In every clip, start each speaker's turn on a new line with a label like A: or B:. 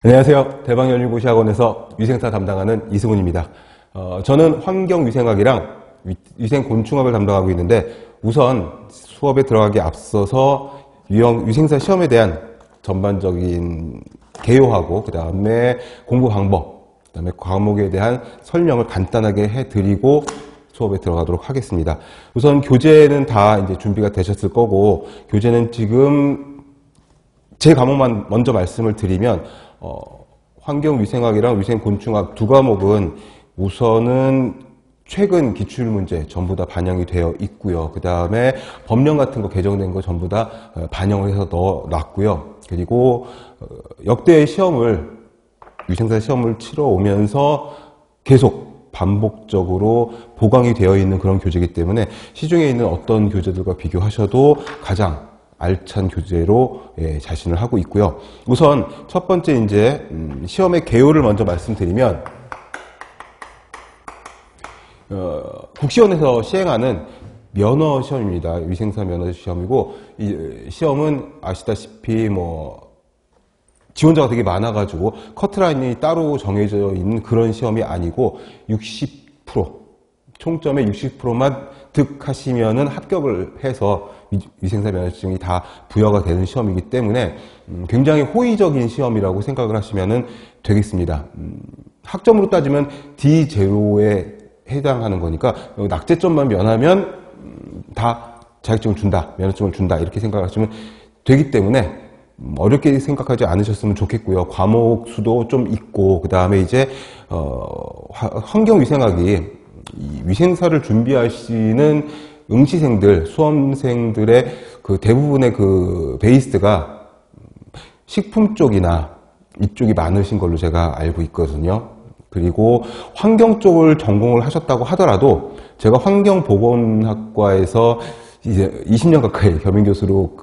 A: 안녕하세요. 대방연구고시학원에서 위생사 담당하는 이승훈입니다. 저는 환경위생학이랑 위생곤충학을 담당하고 있는데, 우선 수업에 들어가기 앞서서 위생사 시험에 대한 전반적인 개요하고, 그 다음에 공부 방법, 그 다음에 과목에 대한 설명을 간단하게 해드리고 수업에 들어가도록 하겠습니다. 우선 교재는 다 이제 준비가 되셨을 거고, 교재는 지금 제 과목만 먼저 말씀을 드리면, 환경위생학이랑 위생곤충학 두 과목은 우선은 최근 기출문제 전부 다 반영이 되어 있고요. 그 다음에 법령 같은 거 개정된 거 전부 다 반영을 해서 넣어놨고요. 그리고 역대 위생사 시험을 치러 오면서 계속 반복적으로 보강이 되어 있는 그런 교재이기 때문에 시중에 있는 어떤 교재들과 비교하셔도 가장 알찬 교재로 자신을 하고 있고요. 우선 첫 번째 이제 시험의 개요를 먼저 말씀드리면, 국시원에서 시행하는 면허 시험입니다. 위생사 면허 시험이고, 이 시험은 아시다시피 지원자가 되게 많아가지고 커트라인이 따로 정해져 있는 그런 시험이 아니고 60% 총점의 60%만 득하시면은 합격을 해서 위생사 면허증이 다 부여가 되는 시험이기 때문에 굉장히 호의적인 시험이라고 생각을 하시면 되겠습니다. 학점으로 따지면 D0에 해당하는 거니까 낙제점만 면하면 다 자격증을 준다, 면허증을 준다 이렇게 생각하시면 되기 때문에 어렵게 생각하지 않으셨으면 좋겠고요. 과목 수도 좀 있고, 그 다음에 이제 환경위생학이 이 위생사를 준비하시는 응시생들, 수험생들의 그 대부분의 그 베이스가 식품 쪽이나 이쪽이 많으신 걸로 제가 알고 있거든요. 그리고 환경 쪽을 전공을 하셨다고 하더라도 제가 환경보건학과에서 이제 20년 가까이 겸임교수로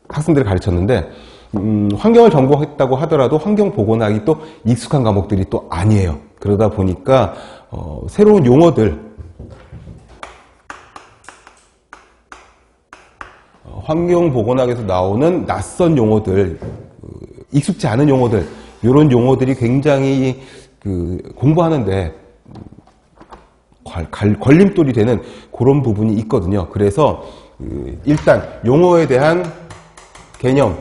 A: 학생들을 가르쳤는데, 환경을 전공했다고 하더라도 환경보건학이 또 익숙한 과목들이 또 아니에요. 그러다 보니까 새로운 용어들, 환경보건학에서 나오는 낯선 용어들, 익숙지 않은 용어들, 이런 용어들이 굉장히 공부하는데 걸림돌이 되는 그런 부분이 있거든요. 그래서 일단 용어에 대한 개념,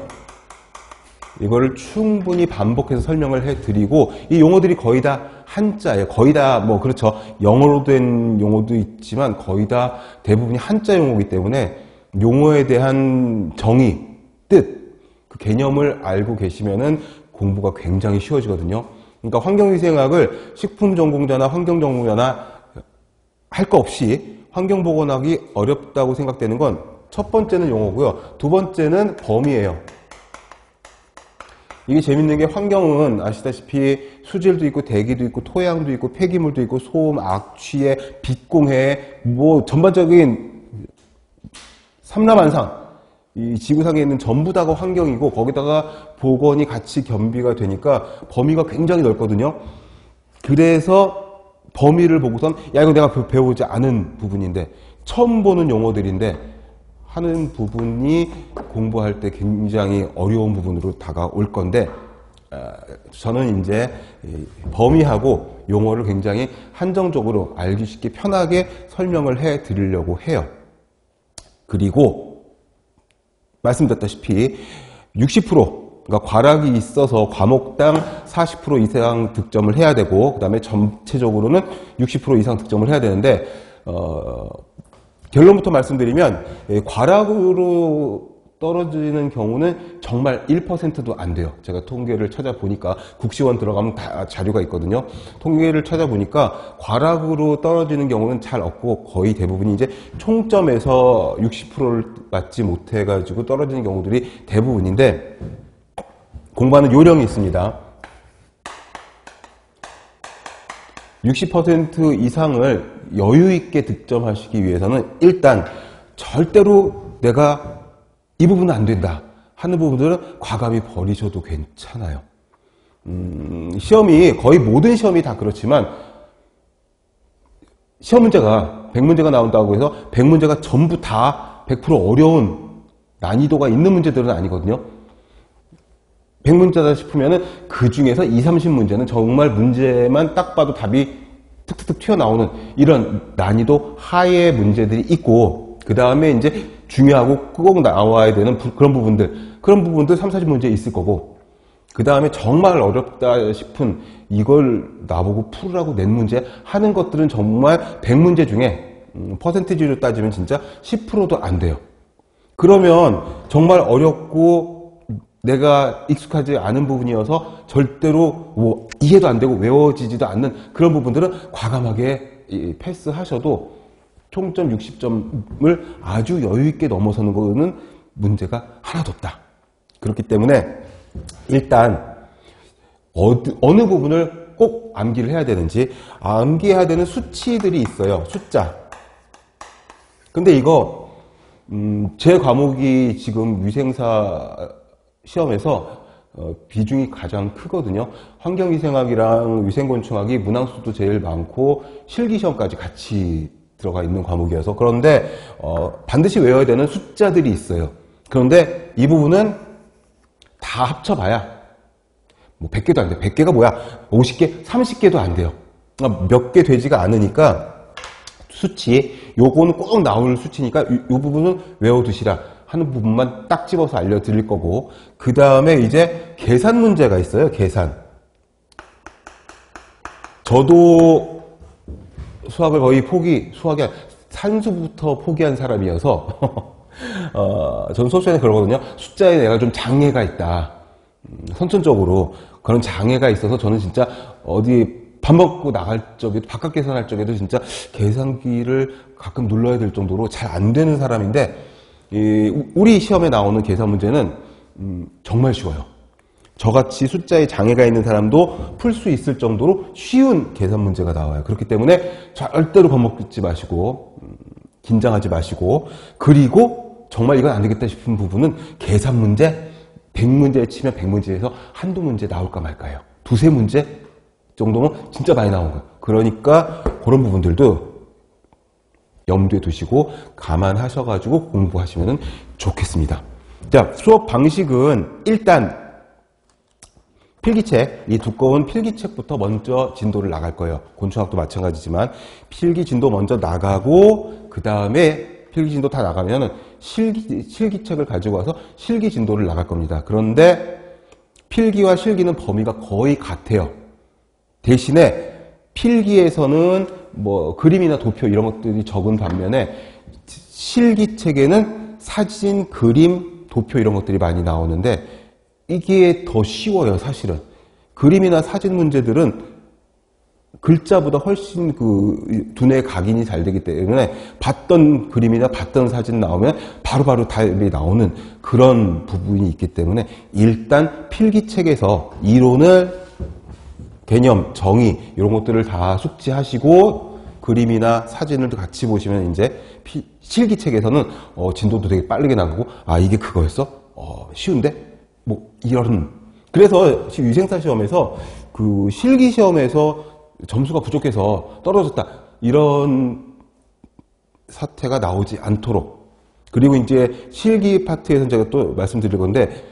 A: 이거를 충분히 반복해서 설명을 해드리고, 이 용어들이 거의 다 한자예요. 거의 다 그렇죠. 영어로 된 용어도 있지만 거의 다 대부분이 한자 용어이기 때문에 용어에 대한 정의, 뜻, 그 개념을 알고 계시면은 공부가 굉장히 쉬워지거든요. 그러니까 환경위생학을 식품 전공자나 환경 전공자나 할 거 없이 환경보건학이 어렵다고 생각되는 건 첫 번째는 용어고요. 두 번째는 범위예요. 이게 재밌는 게, 환경은 아시다시피 수질도 있고 대기도 있고 토양도 있고 폐기물도 있고 소음, 악취해, 빛공해, 전반적인 삼라만상, 이 지구상에 있는 전부 다가 환경이고, 거기다가 보건이 같이 겸비가 되니까 범위가 굉장히 넓거든요. 그래서 범위를 보고선 이거 내가 배워보지 않은 부분인데, 처음 보는 용어들인데 하는 부분이 공부할 때 굉장히 어려운 부분으로 다가올 건데, 저는 이제 범위하고 용어를 굉장히 한정적으로 알기 쉽게 편하게 설명을 해 드리려고 해요. 그리고 말씀드렸다시피 60%, 그러니까 과락이 있어서 과목당 40% 이상 득점을 해야 되고, 그 다음에 전체적으로는 60% 이상 득점을 해야 되는데, 결론부터 말씀드리면 과락으로 떨어지는 경우는 정말 1%도 안 돼요. 제가 통계를 찾아보니까, 국시원 들어가면 다 자료가 있거든요. 통계를 찾아보니까 과락으로 떨어지는 경우는 잘 없고, 거의 대부분이 이제 총점에서 60%를 맞지 못해가지고 떨어지는 경우들이 대부분인데, 공부하는 요령이 있습니다. 60% 이상을 여유 있게 득점하시기 위해서는 일단 절대로 내가 이 부분은 안 된다 하는 부분들은 과감히 버리셔도 괜찮아요. 시험이, 거의 모든 시험이 다 그렇지만, 시험 문제가 100문제가 나온다고 해서 100문제가 전부 다 100% 어려운 난이도가 있는 문제들은 아니거든요. 100문제다 싶으면은 그 중에서 2, 30문제는 정말 문제만 딱 봐도 답이 툭툭툭 튀어나오는 이런 난이도 하의 문제들이 있고, 그 다음에 이제 중요하고 꼭 나와야 되는 그런 부분들 3, 40문제 있을 거고, 그 다음에 정말 어렵다 싶은 이걸 나보고 풀으라고 낸 문제 하는 것들은 정말 100문제 중에 퍼센티지로 따지면 진짜 10%도 안 돼요. 그러면 정말 어렵고 내가 익숙하지 않은 부분이어서 절대로 뭐 이해도 안 되고 외워지지도 않는 그런 부분들은 과감하게 패스하셔도 총점 60점을 아주 여유있게 넘어서는 거는 문제가 하나도 없다. 그렇기 때문에 일단 어느 부분을 꼭 암기를 해야 되는지, 암기해야 되는 수치들이 있어요. 숫자. 근데 이거 제 과목이 지금 위생사 시험에서 비중이 가장 크거든요. 환경위생학이랑 위생곤충학이 문항수도 제일 많고 실기시험까지 같이 들어가 있는 과목이어서, 그런데 반드시 외워야 되는 숫자들이 있어요. 그런데 이 부분은 다 합쳐봐야 뭐 100개도 안 돼요. 100개가 뭐야? 50개, 30개도 안 돼요. 몇 개 되지가 않으니까 수치, 요거는 꼭 나올 수치니까 요 부분은 외워두시라 하는 부분만 딱 집어서 알려드릴 거고, 그 다음에 이제 계산 문제가 있어요. 계산. 저도 수학을 거의 수학이 산수부터 포기한 사람이어서 전 수업 시간에 그러거든요. 숫자에 내가 좀 장애가 있다. 선천적으로 그런 장애가 있어서 저는 진짜 어디 밥 먹고 나갈 적에도, 바깥 계산할 적에도 진짜 계산기를 가끔 눌러야 될 정도로 잘 안 되는 사람인데, 우리 시험에 나오는 계산 문제는 정말 쉬워요. 저같이 숫자에 장애가 있는 사람도 풀 수 있을 정도로 쉬운 계산 문제가 나와요. 그렇기 때문에 절대로 겁먹지 마시고 긴장하지 마시고, 그리고 정말 이건 안 되겠다 싶은 부분은 계산 문제 100문제 치면 100문제에서 한두 문제 나올까 말까요. 두세 문제 정도면 진짜 많이 나온 거예요. 그러니까 그런 부분들도 염두에 두시고 감안하셔가지고 공부하시면 좋겠습니다. 자, 수업 방식은 일단 필기책, 이 두꺼운 필기책부터 먼저 진도를 나갈 거예요. 곤충학도 마찬가지지만 필기 진도 먼저 나가고, 그 다음에 필기 진도 다 나가면은 실기책을 가지고 와서 실기 진도를 나갈 겁니다. 그런데 필기와 실기는 범위가 거의 같아요. 대신에 필기에서는 뭐 그림이나 도표 이런 것들이 적은 반면에 실기책에는 사진, 그림, 도표 이런 것들이 많이 나오는데 이게 더 쉬워요, 사실은. 그림이나 사진 문제들은 글자보다 훨씬 두뇌 각인이 잘 되기 때문에 봤던 그림이나 봤던 사진 나오면 바로바로 답이 나오는 그런 부분이 있기 때문에 일단 필기책에서 이론을, 개념, 정의 이런 것들을 다 숙지하시고 그림이나 사진을 같이 보시면 이제 실기책에서는 진도도 되게 빠르게 나가고, 아 이게 그거였어? 쉬운데? 뭐 이런. 그래서 위생사 시험에서 그 실기 시험에서 점수가 부족해서 떨어졌다 이런 사태가 나오지 않도록, 그리고 이제 실기 파트에서 제가 또 말씀드릴 건데,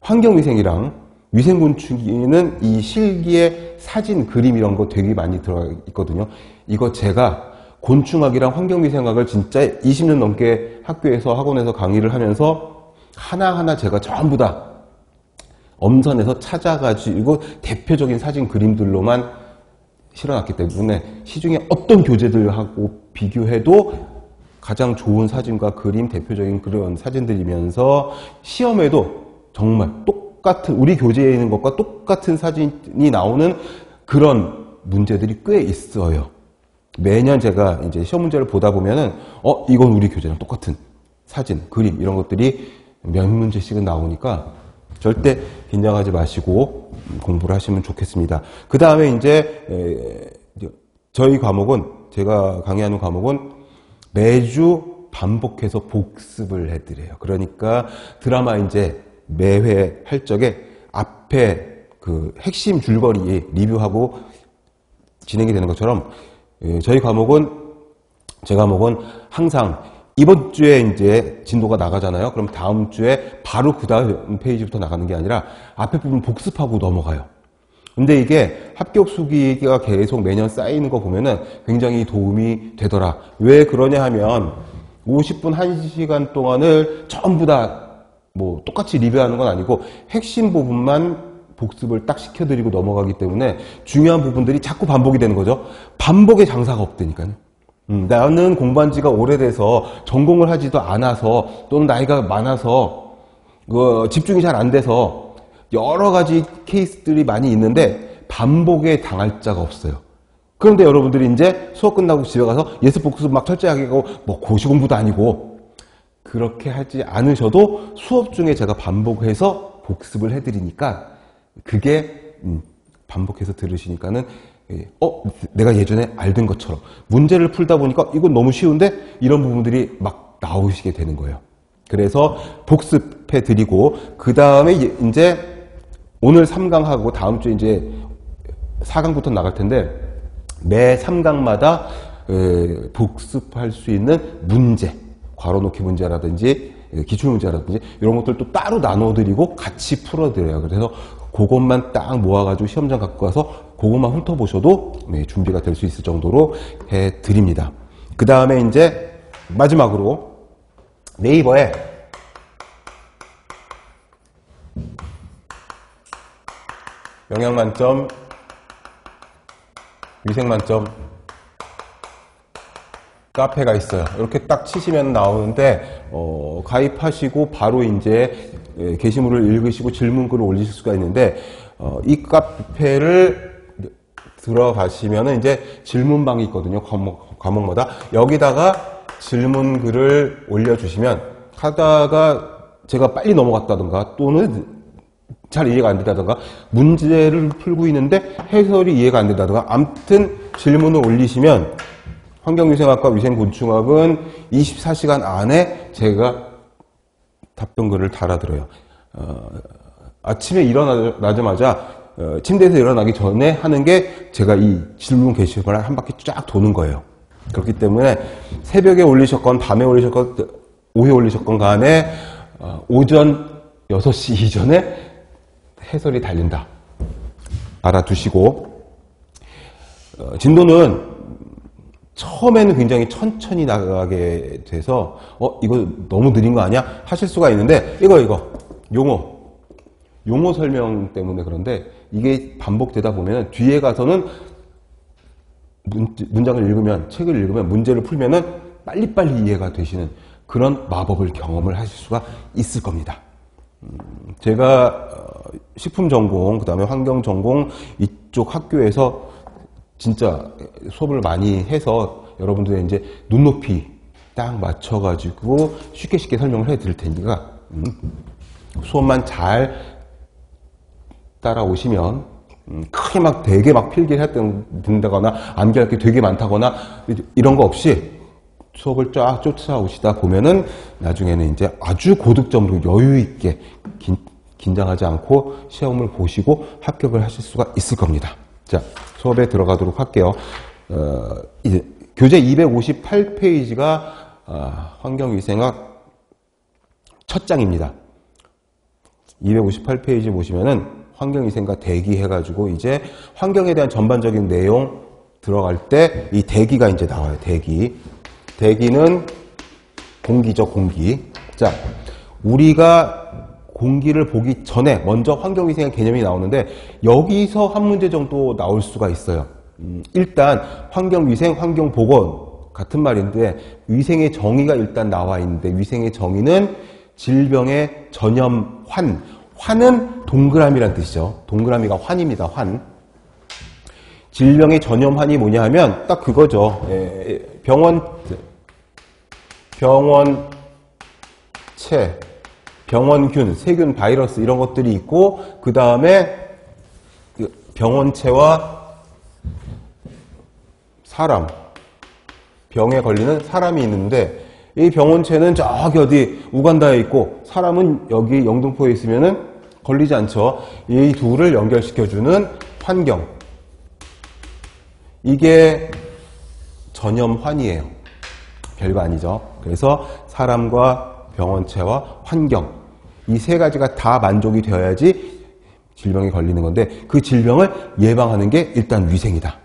A: 환경위생이랑 위생곤충은 이 실기에 사진, 그림 이런 거 되게 많이 들어가 있거든요. 이거 제가 곤충학이랑 환경위생학을 진짜 20년 넘게 학교에서 학원에서 강의를 하면서 하나하나 제가 전부 다 엄선해서 찾아가지고 대표적인 사진, 그림들로만 실어놨기 때문에 시중에 어떤 교재들하고 비교해도 가장 좋은 사진과 그림, 대표적인 그런 사진들이면서 시험에도 정말 똑같은, 우리 교재에 있는 것과 똑같은 사진이 나오는 그런 문제들이 꽤 있어요. 매년 제가 이제 시험 문제를 보다 보면은 이건 우리 교재랑 똑같은 사진, 그림 이런 것들이 몇 문제씩은 나오니까 절대 긴장하지 마시고 공부를 하시면 좋겠습니다. 그 다음에 이제 저희 과목은, 제가 강의하는 과목은 매주 반복해서 복습을 해드려요. 그러니까 드라마 이제 매회 할 적에 앞에 그 핵심 줄거리 리뷰하고 진행이 되는 것처럼 제 과목은 항상 이번 주에 이제 진도가 나가잖아요. 그럼 다음 주에 바로 그 다음 페이지부터 나가는 게 아니라 앞에 부분 복습하고 넘어가요. 근데 이게 합격 수기가 계속 매년 쌓이는 거 보면은 굉장히 도움이 되더라. 왜 그러냐 하면 50분 1시간 동안을 전부 다 뭐 똑같이 리뷰하는 건 아니고 핵심 부분만 복습을 딱 시켜드리고 넘어가기 때문에 중요한 부분들이 자꾸 반복이 되는 거죠. 반복의 장사가 없다니까요. 나는 공부한 지가 오래돼서 전공을 하지도 않아서 또는 나이가 많아서 집중이 잘 안 돼서 여러 가지 케이스들이 많이 있는데 반복에 당할 자가 없어요. 그런데 여러분들이 이제 수업 끝나고 집에 가서 예습 복습 막 철저하게 하고 뭐 고시 공부도 아니고 그렇게 하지 않으셔도 수업 중에 제가 반복해서 복습을 해드리니까 그게 반복해서 들으시니까는 내가 예전에 알던 것처럼 문제를 풀다 보니까 이건 너무 쉬운데 이런 부분들이 막 나오시게 되는 거예요. 그래서 복습해 드리고 그 다음에 이제 오늘 3강하고 다음 주에 이제 4강부터 나갈 텐데 매 3강마다 복습할 수 있는 문제, 괄호넣기 문제라든지 기출문제라든지 이런 것들 또 따로 나눠드리고 같이 풀어드려요. 그래서 그것만 딱 모아가지고 시험장 갖고 가서 그것만 훑어보셔도 준비가 될 수 있을 정도로 해드립니다. 그 다음에 이제 마지막으로 네이버에 영양만점, 위생만점 카페가 있어요. 이렇게 딱 치시면 나오는데 가입하시고 바로 이제 게시물을 읽으시고 질문글을 올리실 수가 있는데 이 카페를 들어가시면은 이제 질문방이 있거든요. 과목마다 여기다가 질문글을 올려주시면 하다가 제가 빨리 넘어갔다든가 또는 잘 이해가 안 된다든가 문제를 풀고 있는데 해설이 이해가 안 된다든가 아무튼 질문을 올리시면 환경위생학과 위생곤충학은 24시간 안에 제가 답변글을 달아들어요. 아침에 일어나자마자 침대에서 일어나기 전에 하는 게 제가 이 질문 게시판을 한 바퀴 쫙 도는 거예요. 그렇기 때문에 새벽에 올리셨건 밤에 올리셨건 오후에 올리셨건 간에 오전 6시 이전에 해설이 달린다. 알아두시고 진도는 처음에는 굉장히 천천히 나가게 돼서 이거 너무 느린 거 아니야? 하실 수가 있는데 이거 용어 설명 때문에 그런데 이게 반복되다 보면 뒤에 가서는 문장을 읽으면 책을 읽으면 문제를 풀면은 빨리빨리 이해가 되시는 그런 마법을 경험을 하실 수가 있을 겁니다. 제가 식품 전공 그다음에 환경 전공 이쪽 학교에서 진짜 수업을 많이 해서 여러분들의 이제 눈높이 딱 맞춰가지고 쉽게 설명을 해 드릴 테니까 수업만 잘 따라오시면 크게 막 되게 막 필기를 된다거나 암기할 게 되게 많다거나 이런 거 없이 수업을 쫙 쫓아오시다 보면은 나중에는 이제 아주 고득점으로 여유 있게 긴장하지 않고 시험을 보시고 합격을 하실 수가 있을 겁니다. 자, 수업에 들어가도록 할게요. 이제 교재 258페이지가 환경위생학 첫 장입니다. 258페이지 보시면은 환경위생과 대기 해가지고 이제 환경에 대한 전반적인 내용 들어갈 때 이 대기가 이제 나와요. 대기는 공기죠, 공기. 자, 우리가 공기를 보기 전에 먼저 환경위생의 개념이 나오는데 여기서 한 문제 정도 나올 수가 있어요. 일단 환경위생, 환경보건 같은 말인데 위생의 정의가 일단 나와 있는데 위생의 정의는 질병의 전염 환은 동그라미란 뜻이죠. 동그라미가 환입니다. 환. 질병의 전염 환이 뭐냐 하면 딱 그거죠. 병원균, 세균, 바이러스 이런 것들이 있고 그 다음에 병원체와 사람, 병에 걸리는 사람이 있는데 이 병원체는 저기 어디 우간다에 있고 사람은 여기 영등포에 있으면은 걸리지 않죠. 이 둘을 연결시켜주는 환경. 이게 전염환이에요. 별거 아니죠. 그래서 사람과 병원체와 환경, 이 세 가지가 다 만족이 되어야지 질병에 걸리는 건데, 그 질병을 예방하는 게 일단 위생이다.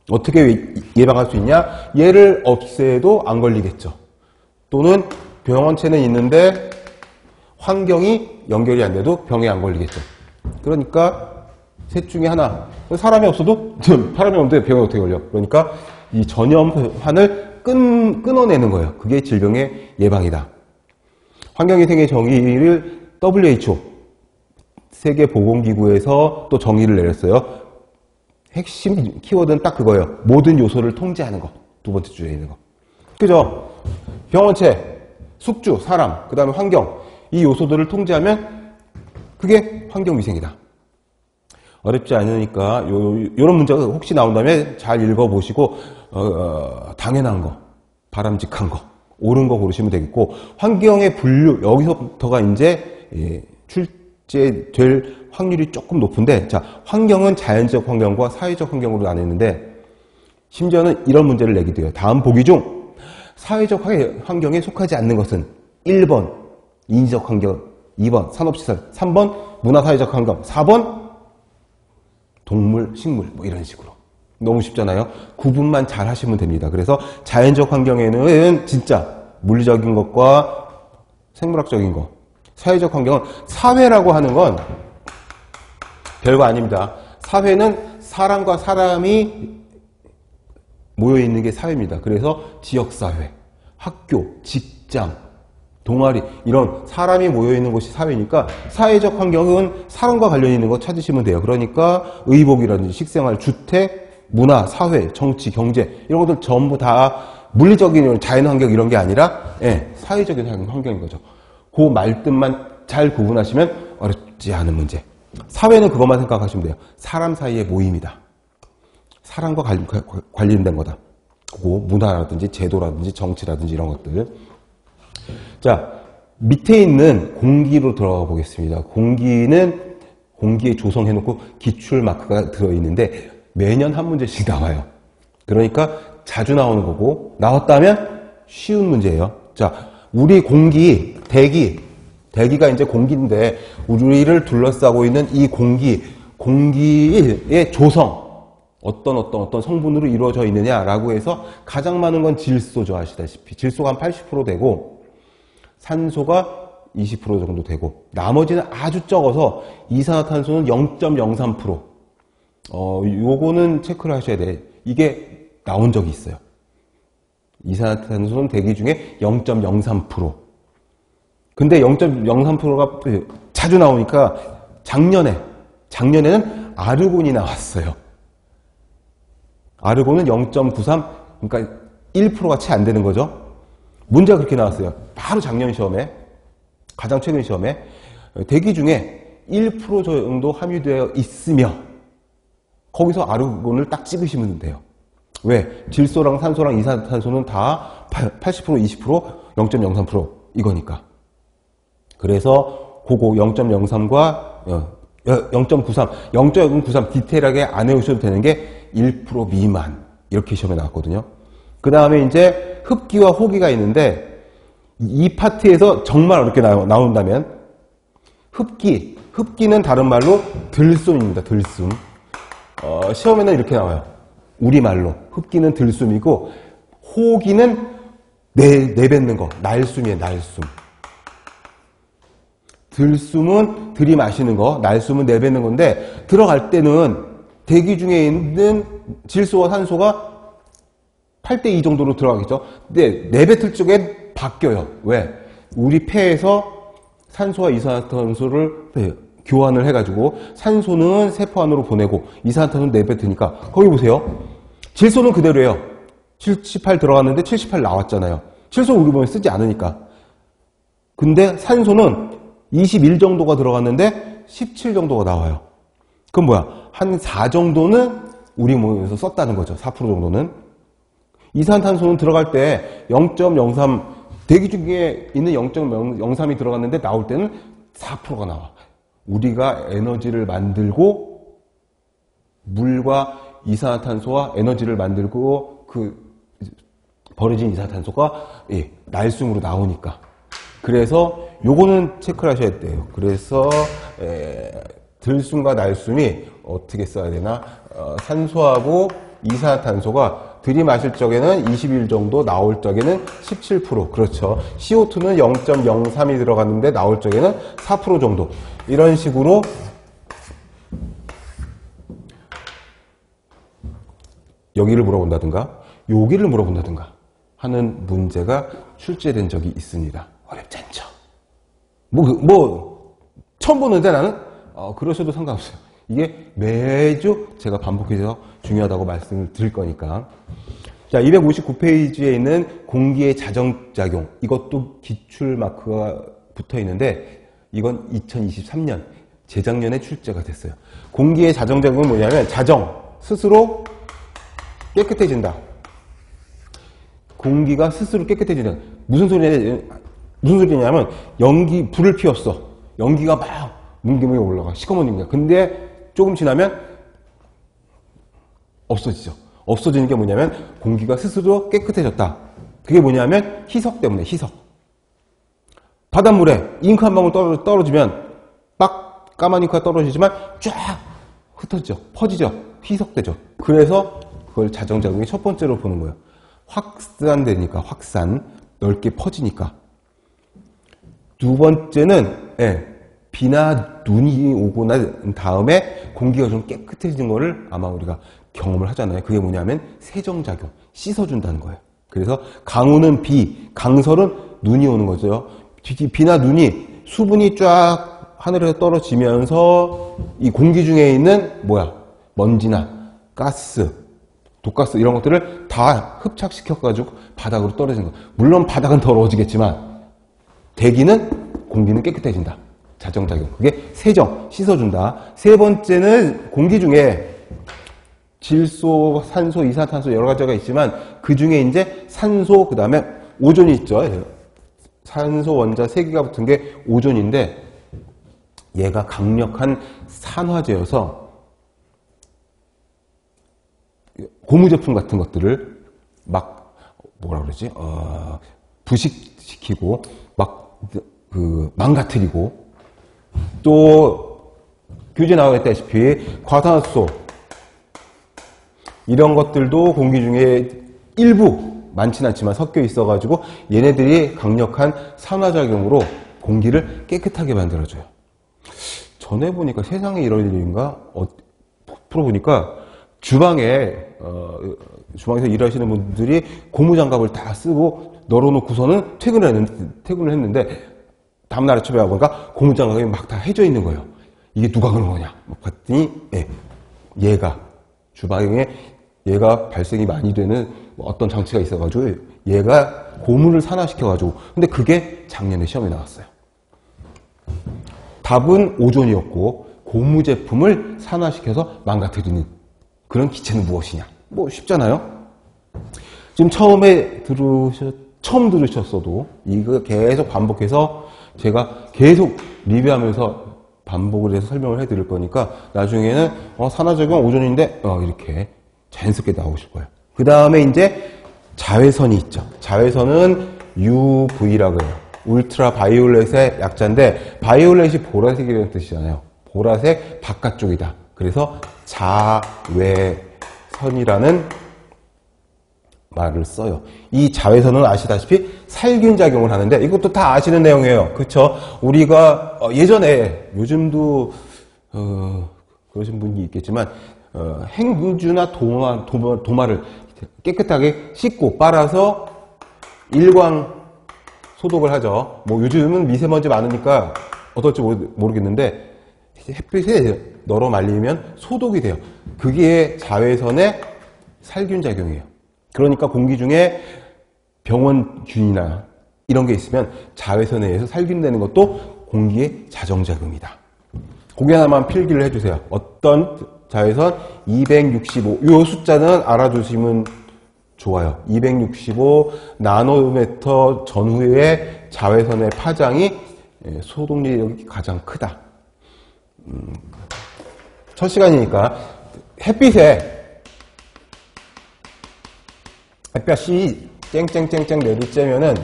A: 어떻게 예방할 수 있냐? 얘를 없애도 안 걸리겠죠. 또는 병원체는 있는데 환경이 연결이 안 돼도 병에 안 걸리겠죠. 그러니까 셋 중에 하나. 사람이 없어도, 사람이 없는데 병에 어떻게 걸려? 그러니까 이 전염환을 끊어내는 거예요. 그게 질병의 예방이다. 환경위생의 정의를 WHO, 세계보건기구에서 또 정의를 내렸어요. 핵심 키워드는 딱 그거예요. 모든 요소를 통제하는 거. 두 번째 줄에 있는 거. 그죠? 병원체, 숙주, 사람, 그 다음에 환경. 이 요소들을 통제하면 그게 환경위생이다. 어렵지 않으니까 요런 문제가 혹시 나온다면 잘 읽어보시고 당연한 거, 바람직한 거, 옳은 거 고르시면 되겠고, 환경의 분류, 여기서부터가 이제 출제될 확률이 조금 높은데, 자, 환경은 자연적 환경과 사회적 환경으로 나뉘는데, 심지어는 이런 문제를 내기도 해요. 다음 보기 중 사회적 환경에 속하지 않는 것은 1번 인지적 환경, 2번 산업시설, 3번 문화사회적 환경, 4번 동물, 식물, 뭐 이런 식으로. 너무 쉽잖아요. 구분만 잘 하시면 됩니다. 그래서 자연적 환경에는 진짜 물리적인 것과 생물학적인 것, 사회적 환경은, 사회라고 하는 건 별거 아닙니다. 사회는 사람과 사람이 모여있는 게 사회입니다. 그래서 지역사회, 학교, 직장, 동아리, 이런 사람이 모여있는 곳이 사회니까, 사회적 환경은 사람과 관련 있는 거 찾으시면 돼요. 그러니까 의복이라든지 식생활, 주택, 문화, 사회, 정치, 경제, 이런 것들 전부 다 물리적인 자연환경 이런 게 아니라 사회적인 환경인 거죠. 그 말뜻만 잘 구분하시면 어렵지 않은 문제. 사회는 그것만 생각하시면 돼요. 사람 사이의 모임이다. 사람과 관련된 거다. 그리고 문화라든지 제도라든지 정치라든지 이런 것들. 자, 밑에 있는 공기로 들어가 보겠습니다. 공기는 공기에 조성해놓고 기출 마크가 들어있는데 매년 한 문제씩 나와요. 그러니까 자주 나오는 거고, 나왔다면 쉬운 문제예요. 자, 우리 공기, 대기가 이제 공기인데, 우리를 둘러싸고 있는 이 공기의 조성, 어떤 성분으로 이루어져 있느냐라고 해서 가장 많은 건 질소죠. 아시다시피 질소가 한 80% 되고 산소가 20% 정도 되고, 나머지는 아주 적어서 이산화탄소는 0.03%. 요거는 체크를 하셔야 돼. 이게 나온 적이 있어요. 이산화탄소는 대기 중에 0.03%. 근데 0.03%가 자주 나오니까 작년에는 아르곤이 나왔어요. 아르곤은 0.93, 그러니까 1%가 채 안 되는 거죠. 문제가 그렇게 나왔어요. 바로 작년 시험에, 가장 최근 시험에 대기 중에 1% 정도 함유되어 있으며 거기서 아르곤을 딱 찍으시면 돼요. 왜? 질소랑 산소랑 이산화탄소는 다 80%, 20%, 0.03% 이거니까. 그래서 그거 0.03과 0.93, 0.93 디테일하게 안 외우셔도 되는 게 1% 미만, 이렇게 시험에 나왔거든요. 그 다음에 이제 흡기와 호기가 있는데, 이 파트에서 정말 어렵게 나온다면 흡기는 다른 말로 들숨입니다. 들숨. 시험에는 이렇게 나와요. 우리말로 흡기는 들숨이고, 호기는 내뱉는 거, 날숨이에요. 날숨. 들숨은 들이마시는 거, 날숨은 내뱉는 건데, 들어갈 때는 대기 중에 있는 질소와 산소가 8:2 정도로 들어가겠죠. 근데 내뱉을 쪽에 바뀌어요. 왜? 우리 폐에서 산소와 이산화탄소를 교환을 해가지고 산소는 세포 안으로 보내고 이산화탄소는 내뱉으니까, 거기 보세요. 질소는 그대로예요. 78 들어갔는데 78 나왔잖아요. 질소 우리 몸에 쓰지 않으니까. 근데 산소는 21 정도가 들어갔는데 17 정도가 나와요. 그럼 뭐야? 한 4 정도는 우리 몸에서 썼다는 거죠. 4% 정도는. 이산탄소는 들어갈 때 0.03, 대기 중에 있는 0.03이 들어갔는데 나올 때는 4%가 나와. 우리가 에너지를 만들고, 물과 이산화탄소와 에너지를 만들고 그 버려진 이산화탄소가 날숨으로 나오니까. 그래서 요거는 체크를 하셔야 돼요. 그래서 들숨과 날숨이 어떻게 써야 되나? 산소하고 이산화탄소가 들이마실 적에는 20일 정도, 나올 적에는 17%. 그렇죠. CO2는 0.03이 들어갔는데 나올 적에는 4% 정도. 이런 식으로 여기를 물어본다든가 여기를 물어본다든가 하는 문제가 출제된 적이 있습니다. 어렵지 않죠? 처음 보는데 나는? 그러셔도 상관없어요. 이게 매주 제가 반복해서 중요하다고 말씀을 드릴 거니까. 자, 259페이지에 있는 공기의 자정작용. 이것도 기출 마크가 붙어 있는데, 이건 2023년, 재작년에 출제가 됐어요. 공기의 자정작용은 뭐냐면, 스스로 깨끗해진다. 공기가 스스로 깨끗해진다. 무슨 소리냐면, 불을 피웠어. 연기가 막 문기문에 올라가. 시커먼 연기가. 근데 조금 지나면 없어지죠. 없어지는 게 뭐냐면 공기가 스스로 깨끗해졌다. 그게 뭐냐면 희석 때문에, 희석. 바닷물에 잉크 한 방울 떨어지면 빡 까만 잉크가 떨어지지만 쫙 흩어지죠. 퍼지죠. 희석되죠. 그래서 그걸 자정작용의 첫 번째로 보는 거예요. 확산되니까, 확산. 넓게 퍼지니까. 두 번째는 비나 눈이 오고 난 다음에 공기가 좀 깨끗해진 거를 아마 우리가 경험을 하잖아요. 그게 뭐냐면 세정작용, 씻어준다는 거예요. 그래서 강우는 비, 강설은 눈이 오는 거죠. 비나 눈이 수분이 쫙 하늘에서 떨어지면서 이 공기 중에 있는 먼지나 가스, 독가스 이런 것들을 다 흡착시켜가지고 바닥으로 떨어지는 거예요. 물론 바닥은 더러워지겠지만 대기는, 공기는 깨끗해진다. 자정작용. 그게 세정, 씻어준다. 세 번째는 공기 중에 질소, 산소, 이산화탄소 여러 가지가 있지만 그 중에 이제 산소, 그 다음에 오존이 있죠. 산소 원자 3개가 붙은 게 오존인데 얘가 강력한 산화제여서 고무 제품 같은 것들을 막 부식시키고 망가뜨리고 또 교재 나와 있다시피 과산화수소 이런 것들도 공기 중에 일부 많진 않지만 섞여 있어가지고 얘네들이 강력한 산화작용으로 공기를 깨끗하게 만들어줘요. 전에 보니까 세상에 이런 일인가? 풀어보니까 주방에서 일하시는 분들이 고무장갑을 다 쓰고 널어놓고서는 퇴근을 했는데 다음날 아침에 와보니까 고무장갑이 막 다 해져 있는 거예요. 이게 누가 그런 거냐? 봤더니 주방에 얘가 발생이 많이 되는 어떤 장치가 있어가지고 얘가 고무를 산화시켜가지고 근데 그게 작년에 시험에 나왔어요. 답은 오존이었고 고무 제품을 산화시켜서 망가뜨리는 그런 기체는 무엇이냐? 쉽잖아요. 지금 처음 들으셨어도 이거 계속 반복해서 제가 계속 리뷰하면서 반복을 해서 설명을 해드릴 거니까 나중에는 산화작용 오존인데 이렇게 자연스럽게 나오실 거예요. 그 다음에 이제 자외선이 있죠. 자외선은 UV라고 해요. 울트라 바이올렛의 약자인데 바이올렛이 보라색이라는 뜻이잖아요. 보라색 바깥쪽이다. 그래서 자외선이라는 말을 써요. 이 자외선은 아시다시피 살균작용을 하는데 이것도 다 아시는 내용이에요. 그렇죠? 우리가 예전에 요즘도 그러신 분이 있겠지만 행주나 도마를 깨끗하게 씻고 빨아서 일광 소독을 하죠. 요즘은 미세먼지 많으니까 어떨지 모르겠는데 햇빛에 널어 말리면 소독이 돼요. 그게 자외선의 살균작용이에요. 그러니까 공기 중에 병원균이나 이런 게 있으면 자외선에 의해서 살균되는 것도 공기의 자정작용이다. 거기 하나만 필기를 해주세요. 어떤 자외선 265, 이 숫자는 알아두시면 좋아요. 265 나노미터 전후의 자외선의 파장이 소독력이 가장 크다. 첫 시간이니까 햇빛이 쨍쨍쨍쨍 네를 째면은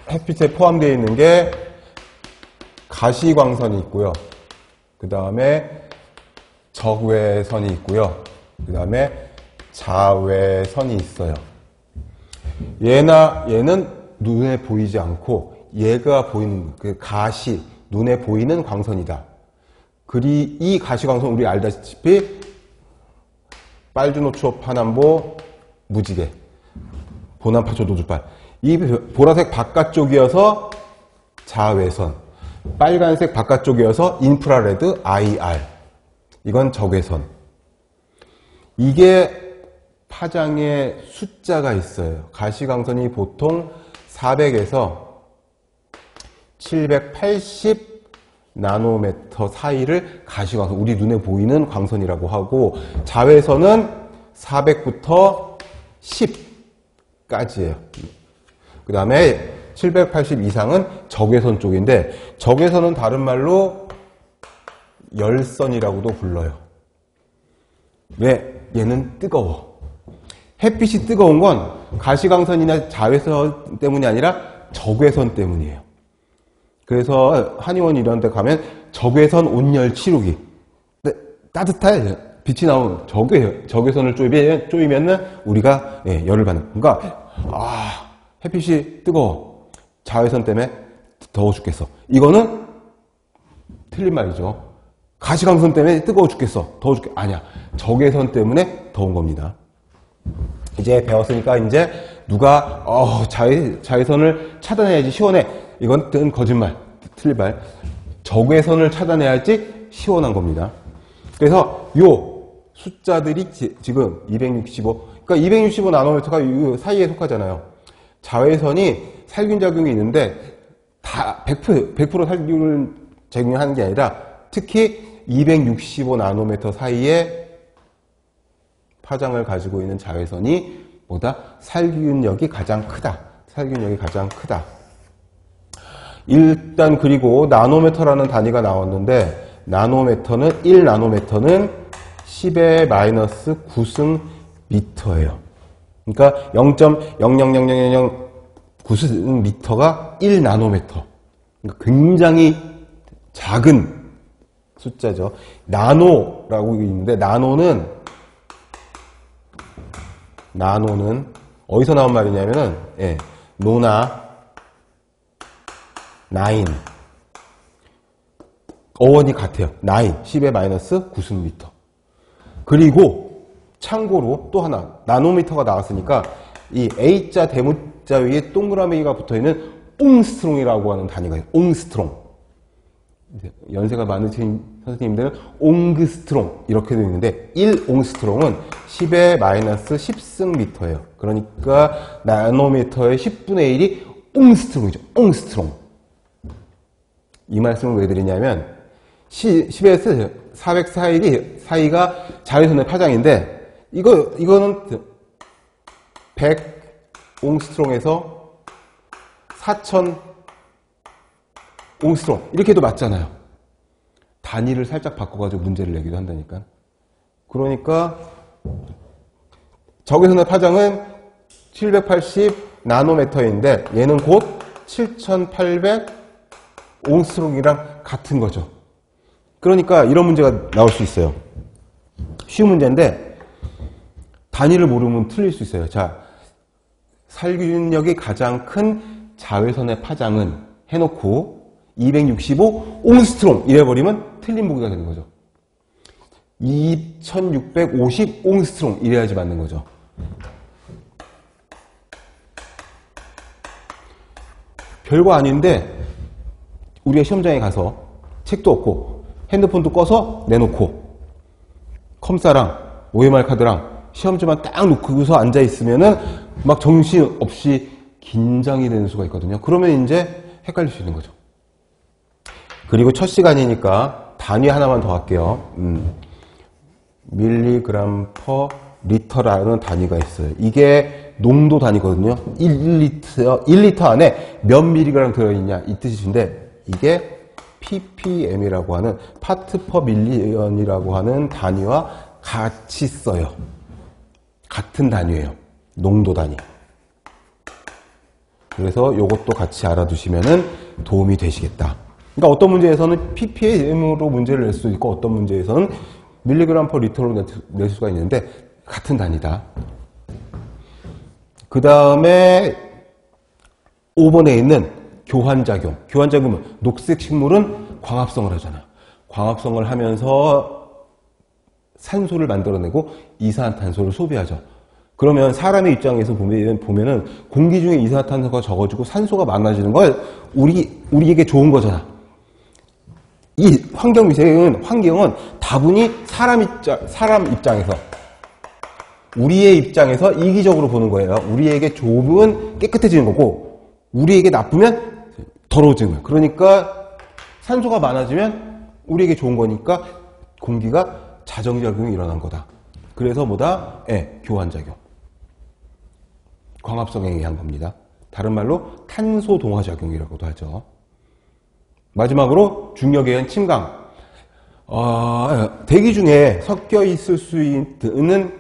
A: 햇빛에 포함되어 있는 게 가시광선이 있고요. 그 다음에 적외선이 있고요. 그 다음에 자외선이 있어요. 얘는 눈에 보이지 않고 얘가 보이는 그 가시, 눈에 보이는 광선이다. 이 가시광선 우리 알다시피 빨주노초 파남보 무지개, 보남파초 노주빨. 이 보라색 바깥쪽이어서 자외선, 빨간색 바깥쪽이어서 인프라레드 IR. 이건 적외선. 이게 파장에 숫자가 있어요. 가시광선이 보통 400에서 780 나노미터 사이를 가시광선, 우리 눈에 보이는 광선이라고 하고, 자외선은 400부터 10까지예요. 그 다음에 780 이상은 적외선 쪽인데, 적외선은 다른 말로 열선이라고도 불러요. 왜? 얘는 뜨거워. 햇빛이 뜨거운 건 가시광선이나 자외선 때문이 아니라 적외선 때문이에요. 그래서 한의원 이런 데 가면 적외선 온열 치료기. 따뜻해. 빛이 나오는 적외선을 쪼이면은 우리가 열을 받는. 그러니까 햇빛이 뜨거워. 자외선 때문에 더워 죽겠어. 이거는 틀린 말이죠. 가시광선 때문에 뜨거워 죽겠어. 더워 죽겠어. 아니야. 적외선 때문에 더운 겁니다. 이제 배웠으니까 이제 누가 자외선을 차단해야지 시원해. 이건 거짓말. 틀린 말. 적외선을 차단해야지 시원한 겁니다. 그래서 요 숫자들이 지금 265, 그러니까 265 나노미터가 이 사이에 속하잖아요. 자외선이 살균작용이 있는데 다 100% 살균을 작용하는 게 아니라 특히 265 나노미터 사이에 파장을 가지고 있는 자외선이 보다 살균력이 가장 크다. 살균력이 가장 크다. 일단 그리고 나노미터라는 단위가 나왔는데 나노미터는 1나노미터는 10의 마이너스 9승 미터예요. 그러니까 0.0000009승 미터가 1나노미터. 그러니까 굉장히 작은 숫자죠. 나노라고 있는데 나노는 어디서 나온 말이냐면은 노나 나인 어원이 같아요. 나인 10의 마이너스 9승 미터. 그리고 참고로 또 하나 나노미터가 나왔으니까 이 A자 대문자 위에 동그라미가 붙어있는 옹스트롱이라고 하는 단위가 있어요. 옹스트롱. 연세가 많으신 선생님들은 옹그스트롱 이렇게 되어 있는데 1옹스트롱은 10의 마이너스 10승 미터예요. 그러니까 나노미터의 10분의 1이 옹스트롱이죠. 옹스트롱. 이 말씀을 왜 드리냐면 10에서 400 사이가 자외선의 파장인데 이거는 100 옹스트롱에서 4000 옹스트롱 이렇게 해도 맞잖아요. 단위를 살짝 바꿔가지고 문제를 내기도 한다니까. 그러니까 적외선의 파장은 780 나노미터인데 얘는 곧 7800 옹스트롱이랑 같은 거죠. 그러니까 이런 문제가 나올 수 있어요. 쉬운 문제인데 단위를 모르면 틀릴 수 있어요. 자, 살균력이 가장 큰 자외선의 파장은 해놓고 265 옹스트롱 이래버리면 틀린 보기가 되는 거죠. 2650 옹스트롱 이래야지 맞는 거죠. 별거 아닌데 우리가 시험장에 가서 책도 없고 핸드폰도 꺼서 내놓고 컴사랑 OMR 카드랑 시험지만 딱 놓고서 앉아있으면은 막 정신없이 긴장이 되는 수가 있거든요. 그러면 이제 헷갈릴 수 있는 거죠. 그리고 첫 시간이니까 단위 하나만 더 할게요. 밀리그램 퍼 리터라는 단위가 있어요. 이게 농도 단위거든요. 1리터 안에 몇 밀리그램 들어있냐 이 뜻인데 이게 ppm이라고 하는 파트 퍼 밀리언이라고 하는 단위와 같이 써요. 같은 단위예요. 농도 단위. 그래서 이것도 같이 알아두시면 도움이 되시겠다. 그러니까 어떤 문제에서는 ppm으로 문제를 낼 수도 있고 어떤 문제에서는 밀리그램 퍼 리터로 낼 수가 있는데 같은 단위다. 그 다음에 5번에 있는 교환작용. 교환작용은 녹색 식물은 광합성을 하잖아. 광합성을 하면서 산소를 만들어내고 이산화탄소를 소비하죠. 그러면 사람의 입장에서 보면은 공기 중에 이산화탄소가 적어지고 산소가 많아지는 걸 우리에게 좋은 거잖아. 이 환경은 다분히 사람 입장에서 우리의 입장에서 이기적으로 보는 거예요. 우리에게 좋으면 깨끗해지는 거고 우리에게 나쁘면 더러워지는 거예요. 그러니까 산소가 많아지면 우리에게 좋은 거니까 공기가 자정작용이 일어난 거다. 그래서 뭐다? 교환작용. 광합성에 의한 겁니다. 다른 말로 탄소 동화작용이라고도 하죠. 마지막으로 중력에 의한 침강. 대기 중에 섞여 있을 수 있는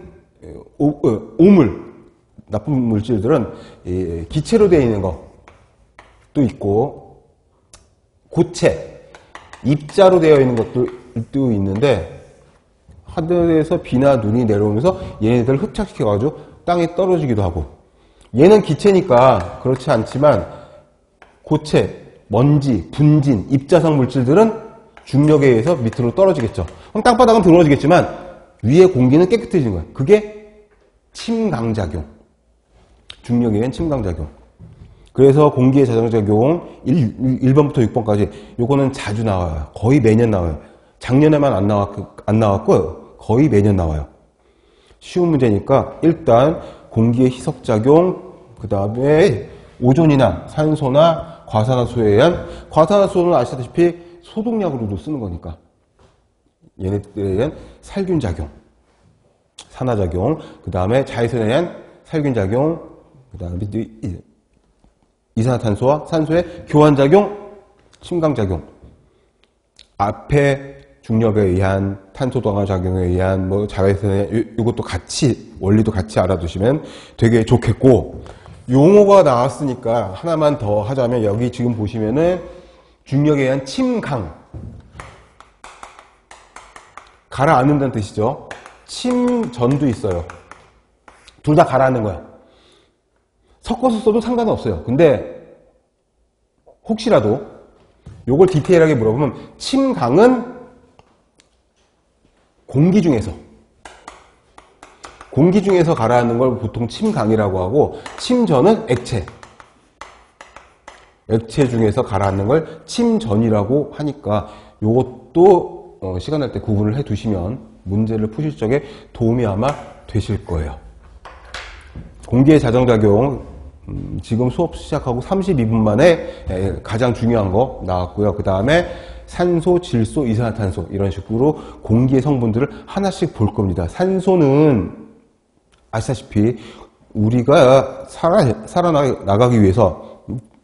A: 오물, 나쁜 물질들은 기체로 되어 있는 것도 있고 고체, 입자로 되어 있는 것도 있는데 하늘에서 비나 눈이 내려오면서 얘네들을 흡착시켜가지고 땅에 떨어지기도 하고 얘는 기체니까 그렇지 않지만 고체, 먼지, 분진, 입자성 물질들은 중력에 의해서 밑으로 떨어지겠죠. 그럼 땅바닥은 드러지겠지만 위에 공기는 깨끗해지는 거예요. 그게 침강작용. 중력에 의한 침강작용. 그래서 공기의 자정작용 1번부터 6번까지 요거는 자주 나와요. 거의 매년 나와요. 작년에만 안 나왔고 거의 매년 나와요. 쉬운 문제니까 일단 공기의 희석작용, 그 다음에 오존이나 산소나 과산화수소에 의한, 과산화수소는 아시다시피 소독약으로도 쓰는 거니까 얘네들에 의한 살균작용, 산화작용, 그 다음에 자외선에 의한 살균작용, 그 다음에 이산화탄소와 산소의 교환작용, 침강작용. 앞에 중력에 의한 탄소 동화작용에 의한 자외선에 이것도 같이 원리도 같이 알아두시면 되게 좋겠고, 용어가 나왔으니까 하나만 더 하자면 여기 지금 보시면은 중력에 의한 침강, 가라앉는다는 뜻이죠. 침전도 있어요. 둘 다 가라앉는 거야. 섞어서 써도 상관은 없어요. 근데 혹시라도 요걸 디테일하게 물어보면 침강은 공기 중에서 가라앉는 걸 보통 침강이라고 하고, 침전은 액체 중에서 가라앉는 걸 침전이라고 하니까 요것도 시간 날 때 구분을 해 두시면 문제를 푸실 적에 도움이 아마 되실 거예요. 공기의 자정작용, 지금 수업 시작하고 32분 만에 가장 중요한 거 나왔고요. 그 다음에 산소, 질소, 이산화탄소 이런 식으로 공기의 성분들을 하나씩 볼 겁니다. 산소는 아시다시피 우리가 살아나가기 위해서,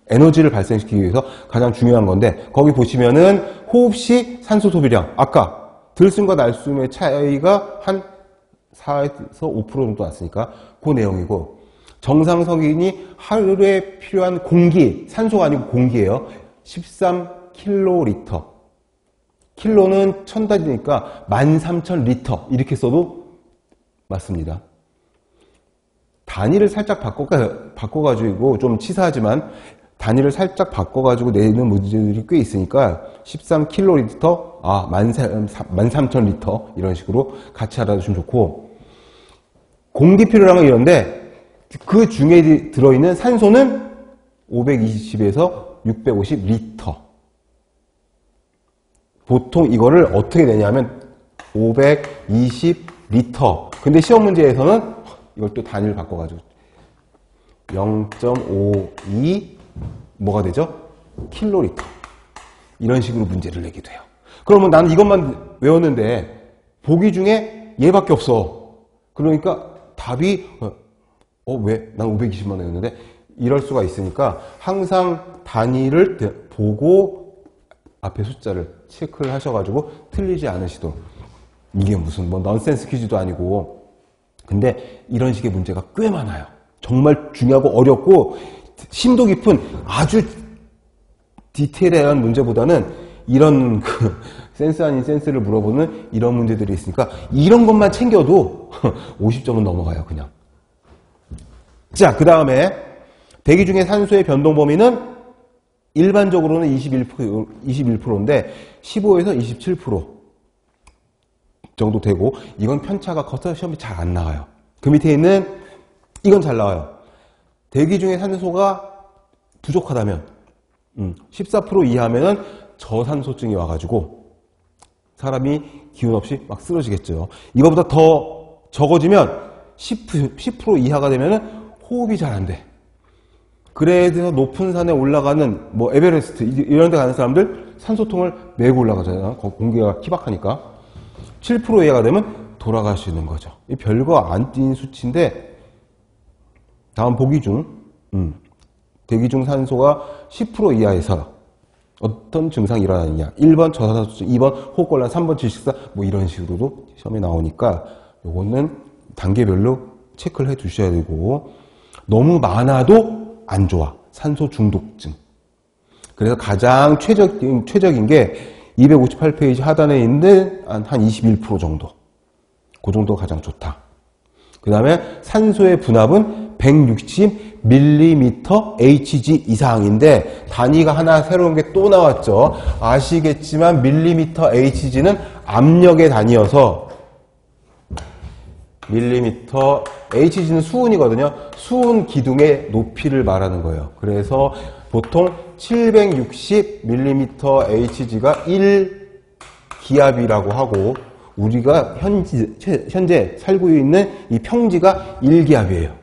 A: 에너지를 발생시키기 위해서 가장 중요한 건데, 거기 보시면은 호흡 시 산소 소비량, 아까 들숨과 날숨의 차이가 한 4에서 5% 정도 났으니까 그 내용이고, 정상석인이 하루에 필요한 공기, 산소가 아니고 공기예요. 13kl. 킬로는 1000단위니까 13,000리터 이렇게 써도 맞습니다. 단위를 살짝 바꿔가지고 좀 치사하지만 단위를 살짝 바꿔가지고 내는 문제들이 꽤 있으니까 13kl, 13,000리터 이런 식으로 같이 알아두시면 좋고, 공기 필요량은 이런데 그 중에 들어있는 산소는 520에서 650리터. 보통 이거를 어떻게 내냐면 520리터. 근데 시험 문제에서는 이걸 또 단위를 바꿔가지고 0.52 뭐가 되죠? 킬로리터. 이런 식으로 문제를 내기도 해요. 그러면 나는 이것만 외웠는데 보기 중에 얘밖에 없어. 그러니까 답이 왜? 난 520만 외웠는데 이럴 수가 있으니까 항상 단위를 보고 앞에 숫자를 체크를 하셔가지고 틀리지 않으시도록. 이게 무슨 넌센스 퀴즈도 아니고 근데 이런 식의 문제가 꽤 많아요. 정말 중요하고 어렵고 심도 깊은 아주 디테일한 문제보다는 이런 센스 아닌 센스를 물어보는 이런 문제들이 있으니까 이런 것만 챙겨도 50점은 넘어가요, 그냥. 자, 그 다음에 대기 중에 산소의 변동 범위는 일반적으로는 21%인데 15에서 27% 정도 되고 이건 편차가 커서 시험이 잘 안 나와요. 그 밑에 있는 이건 잘 나와요. 대기 중에 산소가 부족하다면 14% 이하면은 저산소증이 와가지고 사람이 기운 없이 막 쓰러지겠죠. 이거보다 더 적어지면 10% 이하가 되면은 호흡이 잘 안 돼. 그래서 높은 산에 올라가는 뭐 에베레스트 이런 데 가는 사람들 산소통을 메고 올라가잖아요. 공기가 희박하니까. 7% 이하가 되면 돌아갈 수 있는 거죠. 이 별거 안 뛴 수치인데 다음 보기 중 대기 중 산소가 10% 이하에서 어떤 증상이 일어나느냐. 1번 저산소증, 2번 호흡곤란, 3번 질식사 뭐 이런 식으로도 시험에 나오니까 요거는 단계별로 체크를 해 두셔야 되고 너무 많아도 안 좋아. 산소 중독증. 그래서 가장 최적인 게 258페이지 하단에 있는 한 21% 정도. 그 정도가 가장 좋다. 그 다음에 산소의 분압은 160ml Hg 이상인데 단위가 하나 새로운 게 또 나왔죠. 아시겠지만 밀리미터 Hg는 압력의 단위여서 밀리미터 Hg는 수은이거든요. 수은 기둥의 높이를 말하는 거예요. 그래서 보통 760mm Hg가 1기압이라고 하고 우리가 현재 살고 있는 이 평지가 1기압이에요.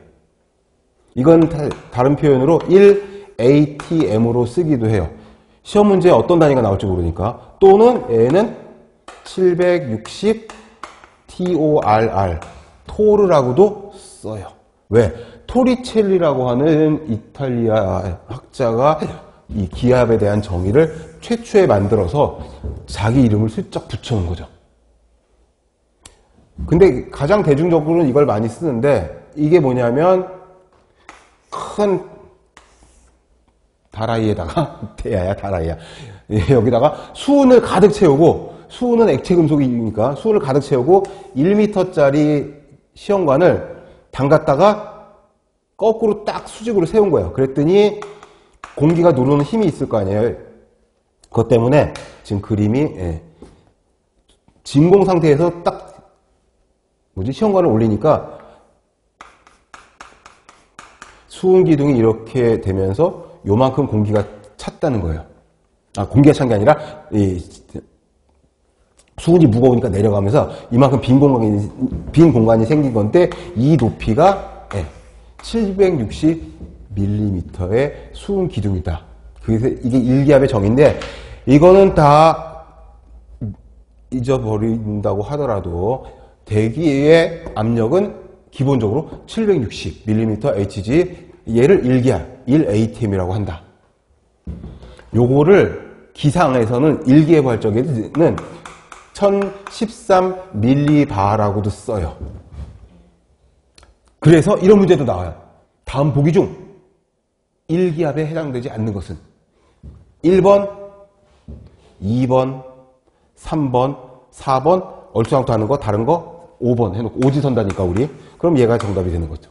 A: 이건 다른 표현으로 1atm으로 쓰기도 해요. 시험 문제에 어떤 단위가 나올지 모르니까. 또는 얘는 760 TORR 토르라고도 써요. 왜? 토리첼리라고 하는 이탈리아 학자가 이 기압에 대한 정의를 최초에 만들어서 자기 이름을 슬쩍 붙여놓은 거죠. 근데 가장 대중적으로는 이걸 많이 쓰는데 이게 뭐냐면 큰 다라이에다가 대야야 다라이야 여기다가 수은을 가득 채우고 수은은 액체 금속이니까 수은을 가득 채우고 1m짜리 시험관을 담갔다가 거꾸로 딱 수직으로 세운 거예요. 그랬더니 공기가 누르는 힘이 있을 거 아니에요. 그것 때문에 지금 그림이 진공 상태에서 딱 시험관을 올리니까 수은 기둥이 이렇게 되면서 요만큼 공기가 찼다는 거예요. 아, 공기가 찬 게 아니라 수은이 무거우니까 내려가면서 이만큼 빈 공간이 생긴 건데 이 높이가 760mm의 수은 기둥이다. 그래서 이게 1기압의 정의인데 이거는 다 잊어버린다고 하더라도 대기의 압력은 기본적으로 760mm Hg 얘를 1기압, 1atm이라고 한다. 요거를 기상에서는 1기압 활적에는 1013mB라고도 써요. 그래서 이런 문제도 나와요. 다음 보기 중 1기압에 해당되지 않는 것은 1번, 2번, 3번, 4번, 얼추당토하는 거, 다른 거 5번 해놓고 오지선다니까 우리. 그럼 얘가 정답이 되는 거죠.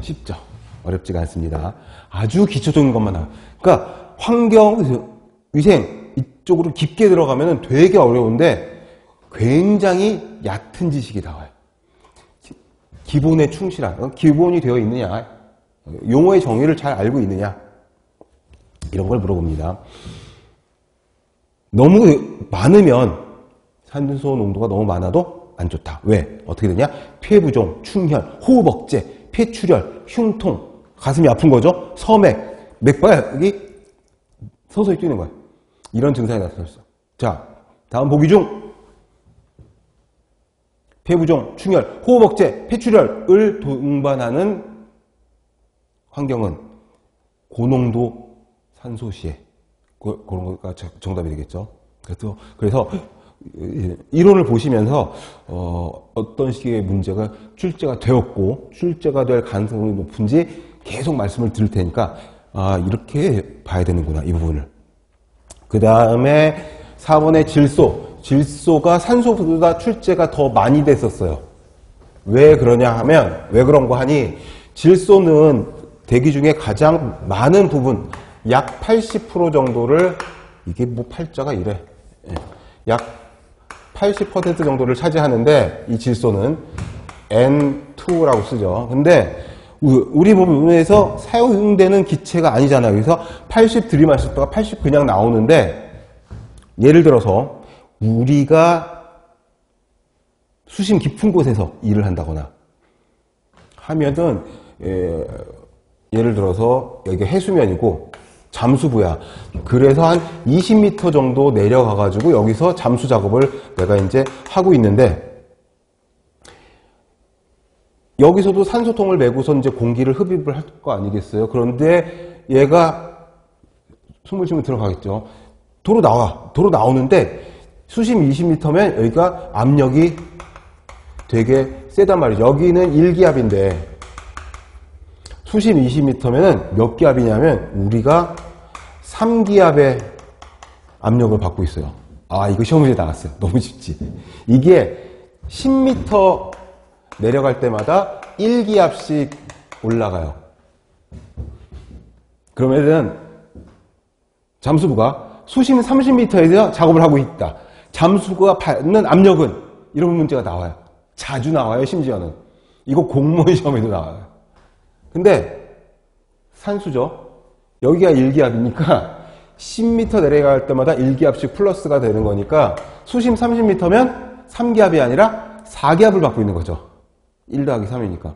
A: 쉽죠? 어렵지가 않습니다. 아주 기초적인 것만 나와요. 그러니까 환경, 위생 이쪽으로 깊게 들어가면 되게 어려운데 굉장히 얕은 지식이 나와요. 기본에 충실한, 기본이 되어 있느냐, 용어의 정의를 잘 알고 있느냐 이런 걸 물어봅니다. 너무 많으면 산소 농도가 너무 많아도 안 좋다. 왜? 어떻게 되냐? 폐부종, 충혈, 호흡 억제, 폐출혈, 흉통, 가슴이 아픈 거죠? 서맥, 맥박이 서서히 뛰는 거예요. 이런 증상이 나타났어. 자, 다음 보기 중 폐부종, 충혈, 호흡 억제, 폐출혈을 동반하는 환경은 고농도 산소 시에 그런 거가 정답이 되겠죠. 그래서 이론을 보시면서 어떤 식의 문제가 출제가 되었고 출제가 될 가능성이 높은지 계속 말씀을 드릴 테니까 이렇게 봐야 되는구나, 이 부분을. 그 다음에 4번의 질소가 산소보다 출제가 더 많이 됐었어요. 왜 그러냐 하면, 왜 그런 거 하니, 질소는 대기 중에 가장 많은 부분, 약 80% 정도를, 이게 뭐 팔자가 이래. 약 80% 정도를 차지하는데, 이 질소는 N2라고 쓰죠. 근데 우리 몸에서 사용되는 기체가 아니잖아요. 그래서 80 들이마셨다가 80 그냥 나오는데, 예를 들어서 우리가 수심 깊은 곳에서 일을 한다거나 하면은, 예를 들어서 여기가 해수면이고 잠수부야. 그래서 한 20m 정도 내려가 가지고 여기서 잠수 작업을 내가 이제 하고 있는데, 여기서도 산소통을 메고서 이제 공기를 흡입을 할 거 아니겠어요? 그런데 얘가 숨을 쉬면 들어가겠죠. 도로 나오는데 수심 20m면 여기가 압력이 되게 세단 말이죠. 여기는 1기압인데 수심 20m면은 몇 기압이냐면 우리가 3기압의 압력을 받고 있어요. 이거 시험 문제 나왔어요. 너무 쉽지. 이게 10m 내려갈 때마다 1기압씩 올라가요. 그러면은 잠수부가 수심 30m에서 작업을 하고 있다. 잠수부가 받는 압력은, 이런 문제가 나와요. 자주 나와요, 심지어는. 이거 공무원 시험에도 나와요. 근데 산수죠. 여기가 1기압이니까 10m 내려갈 때마다 1기압씩 플러스가 되는 거니까 수심 30m면 3기압이 아니라 4기압을 받고 있는 거죠. 1 더하기 3이니까.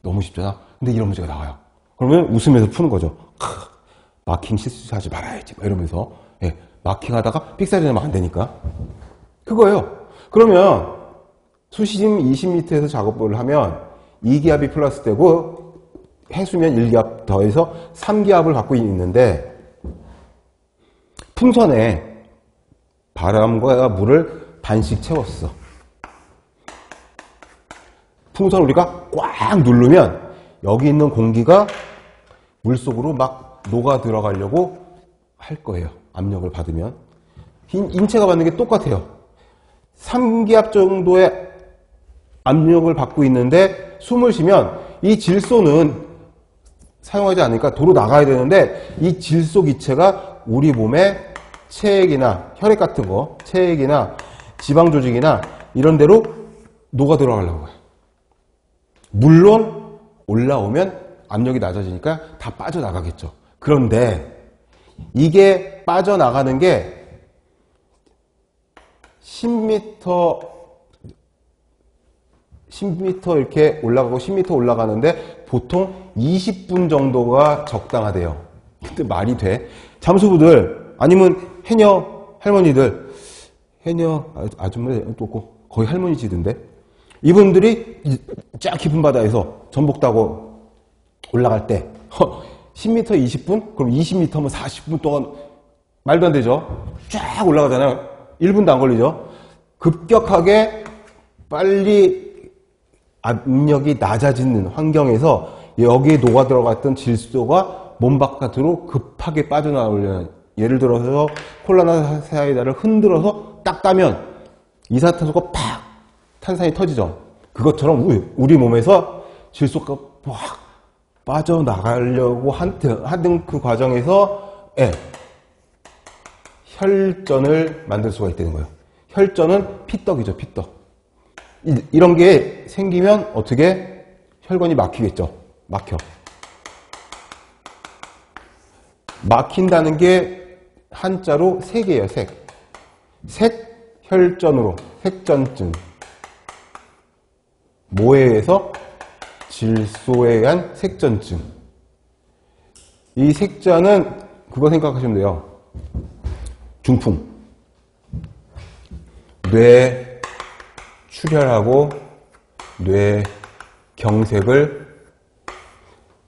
A: 너무 쉽잖아. 근데 이런 문제가 나와요. 그러면 웃으면서 푸는 거죠. 마킹 실수하지 말아야지, 이러면서. 마킹 하다가 삑사리 내면 안 되니까. 그거예요. 그러면 수심 20m에서 작업을 하면 2기압이 플러스 되고 해수면 1기압 더해서 3기압을 갖고 있는데, 풍선에 바람과 물을 반씩 채웠어. 풍선 우리가 꽉 누르면 여기 있는 공기가 물속으로 막 녹아 들어가려고 할 거예요. 압력을 받으면. 인체가 받는 게 똑같아요. 3기압 정도의 압력을 받고 있는데 숨을 쉬면 이 질소는 사용하지 않으니까 도로 나가야 되는데, 이 질소 기체가 우리 몸의 체액이나 혈액 같은 거, 체액이나 지방 조직이나 이런 데로 녹아 들어가려고 해요. 물론 올라오면 압력이 낮아지니까 다 빠져나가겠죠. 그런데 이게 빠져나가는 게 10m 이렇게 올라가고 10m 올라가는데 보통 20분 정도가 적당하대요. 근데 말이 돼? 잠수부들 아니면 해녀 할머니들, 해녀 아줌마도 없고 거의 할머니지던데, 이분들이 쫙 깊은 바다에서 전복 타고 올라갈 때 10m 20분? 그럼 20m면 40분 동안 말도 안 되죠. 쫙 올라가잖아요. 1분도 안 걸리죠. 급격하게 빨리 압력이 낮아지는 환경에서 여기에 녹아 들어갔던 질소가 몸 바깥으로 급하게 빠져나오려는, 예를 들어서 콜라나 사이다를 흔들어서 딱 따면 이산화탄소가 팍 탄산이 터지죠. 그것처럼 우리 몸에서 질소가 확 빠져나가려고 하는 그 과정에서 혈전을 만들 수가 있다는 거예요. 혈전은 피떡이죠, 피떡. 이런 게 생기면 어떻게? 혈관이 막히겠죠. 막힌다는 게 한자로 색이에요, 색. 색혈전으로, 색전증. 뭐에 의해서? 질소에 의한 색전증. 이 색자는 그거 생각하시면 돼요. 중풍. 뇌 출혈하고 뇌 경색을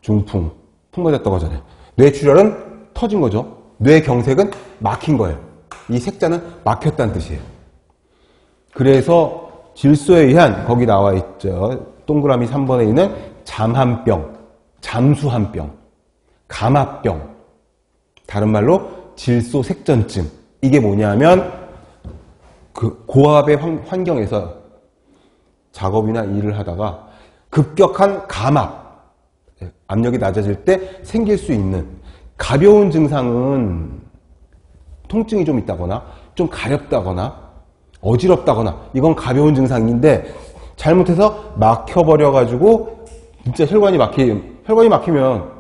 A: 중풍, 풍 맞았다고 하잖아요. 뇌 출혈은 터진 거죠. 뇌 경색은 막힌 거예요. 이 색자는 막혔다는 뜻이에요. 그래서 질소에 의한, 거기 나와 있죠. 동그라미 3번에 있는 잠한병, 잠수한병, 감압병, 다른 말로 질소색전증. 이게 뭐냐면 그 고압의 환경에서 작업이나 일을 하다가 급격한 감압, 압력이 낮아질 때 생길 수 있는 가벼운 증상은 통증이 좀 있다거나 좀 가렵다거나 어지럽다거나 이건 가벼운 증상인데 잘못해서 막혀버려가지고 진짜 혈관이 막히면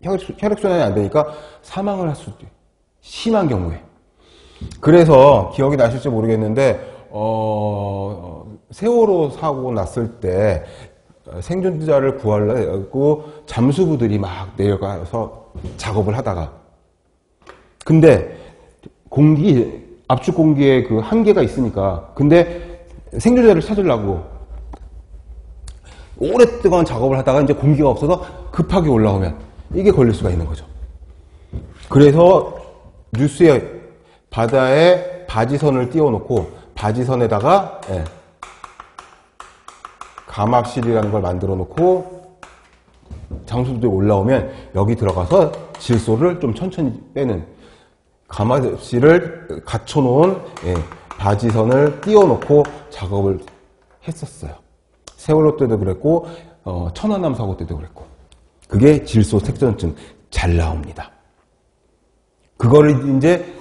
A: 혈액순환이 안 되니까 사망을 할 수도 있어요. 심한 경우에. 그래서 기억이 나실지 모르겠는데 세월호 사고 났을 때 생존자를 구하려고 잠수부들이 막 내려가서 작업을 하다가 근데 압축 공기에 그 한계가 있으니까 근데 생존자를 찾으려고 오랫동안 작업을 하다가 이제 공기가 없어서 급하게 올라오면 이게 걸릴 수가 있는 거죠. 그래서 뉴스에 바다에 바지선을 띄워놓고 바지선에다가 감압실이라는 걸 만들어 놓고 장수들이 올라오면 여기 들어가서 질소를 좀 천천히 빼는 감압실을 갖춰놓은 바지선을 띄워놓고 작업을 했었어요. 세월호 때도 그랬고 천안함 사고 때도 그랬고 그게 질소색전증 잘 나옵니다. 그거를 이제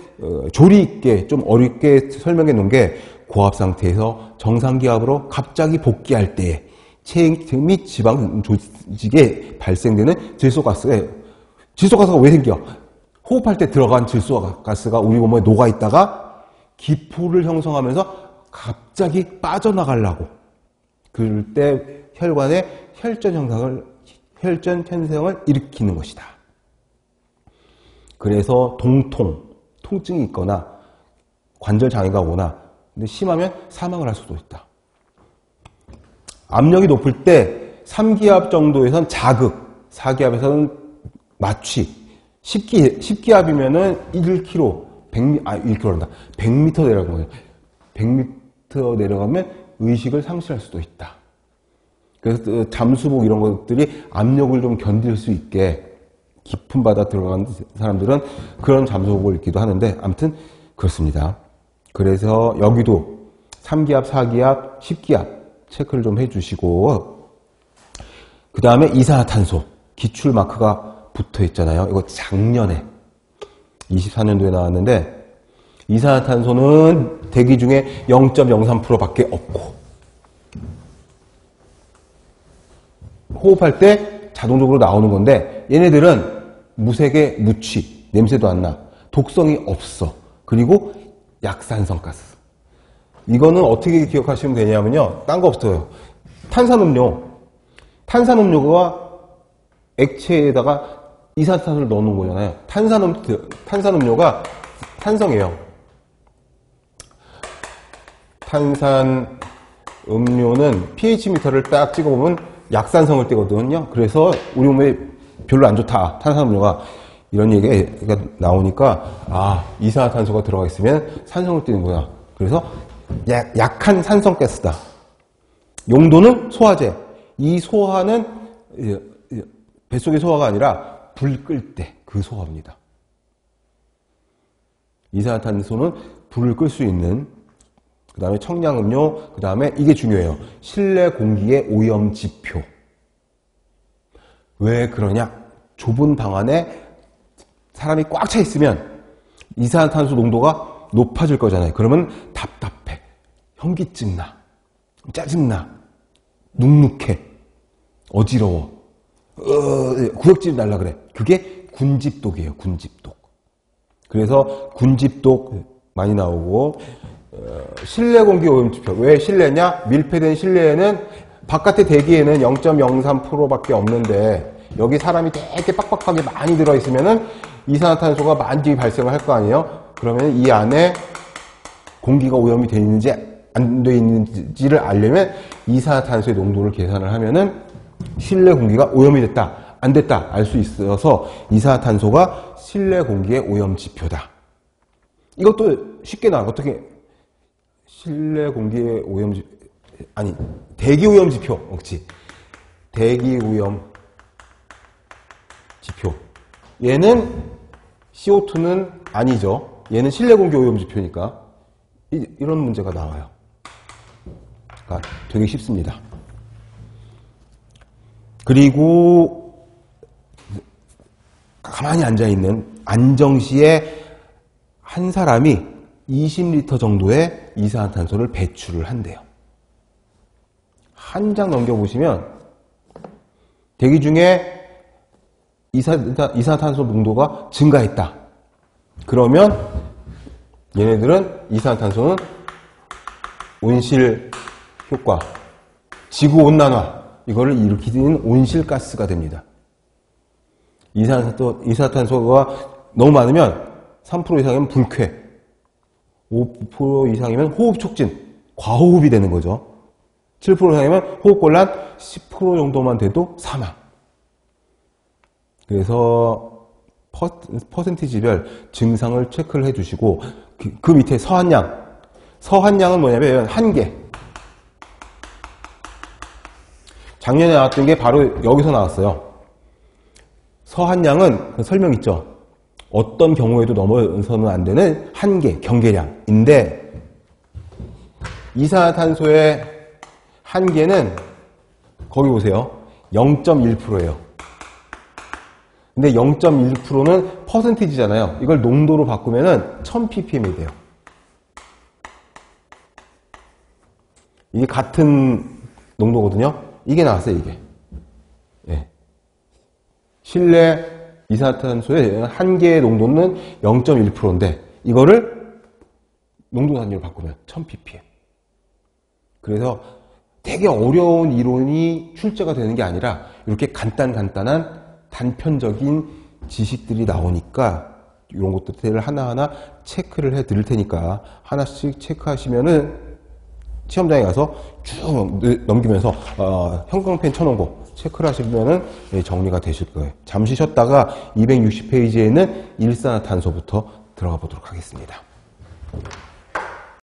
A: 조리 있게 좀 어렵게 설명해 놓은 게 고압 상태에서 정상기압으로 갑자기 복귀할 때에 체액 및 지방 조직에 발생되는 질소가스가 왜 생겨? 호흡할 때 들어간 질소가스가 우리 몸에 녹아 있다가 기포를 형성하면서 갑자기 빠져나가려고 그럴 때 혈관에 혈전 현상을 일으키는 것이다. 그래서 통증이 있거나 관절 장애가 오거나 근데 심하면 사망을 할 수도 있다. 압력이 높을 때 3기압 정도에선 자극, 4기압에서는 마취, 10기압이면은 1km, 100m 내려가면 100m 내려가면 의식을 상실할 수도 있다. 그래서 잠수복 이런 것들이 압력을 좀 견딜 수 있게 깊은 바다 들어간 사람들은 그런 잠수복을 입기도 하는데 아무튼 그렇습니다. 그래서 여기도 3기압, 4기압, 10기압 체크를 좀 해주시고 그 다음에 이산화탄소 기출 마크가 붙어 있잖아요. 이거 작년에 24년도에 나왔는데 이산화탄소는 대기 중에 0.03%밖에 없고 호흡할 때 자동적으로 나오는 건데 얘네들은 무색의 무취, 냄새도 안 나, 독성이 없어. 그리고 약산성 가스. 이거는 어떻게 기억하시면 되냐면요. 딴 거 없어요. 탄산음료가 액체에다가 이산화탄소를 넣어놓은 거잖아요. 탄산음료가 산성이에요. 탄산음료는 pH 미터를 딱 찍어보면 약산성을 띄거든요. 그래서 우리 몸에 별로 안 좋다. 탄산음료가 이런 얘기가 나오니까 이산화탄소가 들어가 있으면 산성을 띄는구나. 그래서 약한 산성가스다. 용도는 소화제. 이 소화는 뱃속의 소화가 아니라 불 끌 때 그 소화입니다. 이산화탄소는 불을 끌 수 있는 그 다음에 청량음료, 그 다음에 이게 중요해요. 실내 공기의 오염 지표. 왜 그러냐? 좁은 방 안에 사람이 꽉 차 있으면 이산화탄소 농도가 높아질 거잖아요. 그러면 답답해, 현기증 나, 짜증나, 눅눅해, 어지러워, 구역질이 날라 그래. 그게 군집독이에요. 군집독. 그래서 군집독 많이 나오고 실내 공기 오염 지표. 왜 실내냐? 밀폐된 실내에는 바깥의 대기에는 0.03%밖에 없는데 여기 사람이 되게 빡빡하게 많이 들어있으면은 이산화탄소가 많이 발생을 할 거 아니에요? 그러면 이 안에 공기가 오염이 되어 있는지 안 되어 있는지를 알려면 이산화탄소의 농도를 계산을 하면은 실내 공기가 오염이 됐다, 안 됐다 알 수 있어서 이산화탄소가 실내 공기의 오염 지표다. 이것도 쉽게 나와요. 어떻게 실내 공기 오염 대기 오염 지표. 그렇지. 대기 오염 지표. 얘는 CO2는 아니죠. 얘는 실내 공기 오염 지표니까 이런 문제가 나와요. 그러니까 되게 쉽습니다. 그리고 가만히 앉아있는 안정시에 한 사람이 20리터 정도의 이산화탄소를 배출을 한대요. 한 장 넘겨보시면 대기 중에 이산화탄소 농도가 증가했다. 그러면 얘네들은 이산화탄소는 온실 효과, 지구온난화 이거를 일으키는 온실가스가 됩니다. 이산화탄소가 너무 많으면 3% 이상이면 불쾌, 5% 이상이면 호흡 촉진, 과호흡이 되는 거죠. 7% 이상이면 호흡곤란, 10% 정도만 돼도 사망. 그래서 퍼센티지별 증상을 체크를 해주시고 그 밑에 서한량. 서한량은 뭐냐면 한계. 작년에 나왔던 게 바로 여기서 나왔어요. 서한량은 설명 있죠. 어떤 경우에도 넘어서는 안 되는 한계, 경계량인데 이산화탄소의 한계는 거기 보세요. 0.1%예요. 근데 0.1%는 퍼센티지잖아요. 이걸 농도로 바꾸면은 1000ppm이 돼요. 이게 같은 농도거든요. 이게 나왔어요, 이게. 예. 실내 이산화탄소의 한계의 농도는 0.1%인데 이거를 농도 단위로 바꾸면 1000ppm. 그래서 되게 어려운 이론이 출제가 되는 게 아니라 이렇게 간단한 단편적인 지식들이 나오니까 이런 것들을 하나하나 체크를 해 드릴 테니까 하나씩 체크하시면은 시험장에 가서 쭉 넘기면서 형광펜 쳐놓은 거 체크를 하시면은 정리가 되실 거예요. 잠시 쉬었다가 260페이지에는 일산화탄소부터 들어가 보도록 하겠습니다.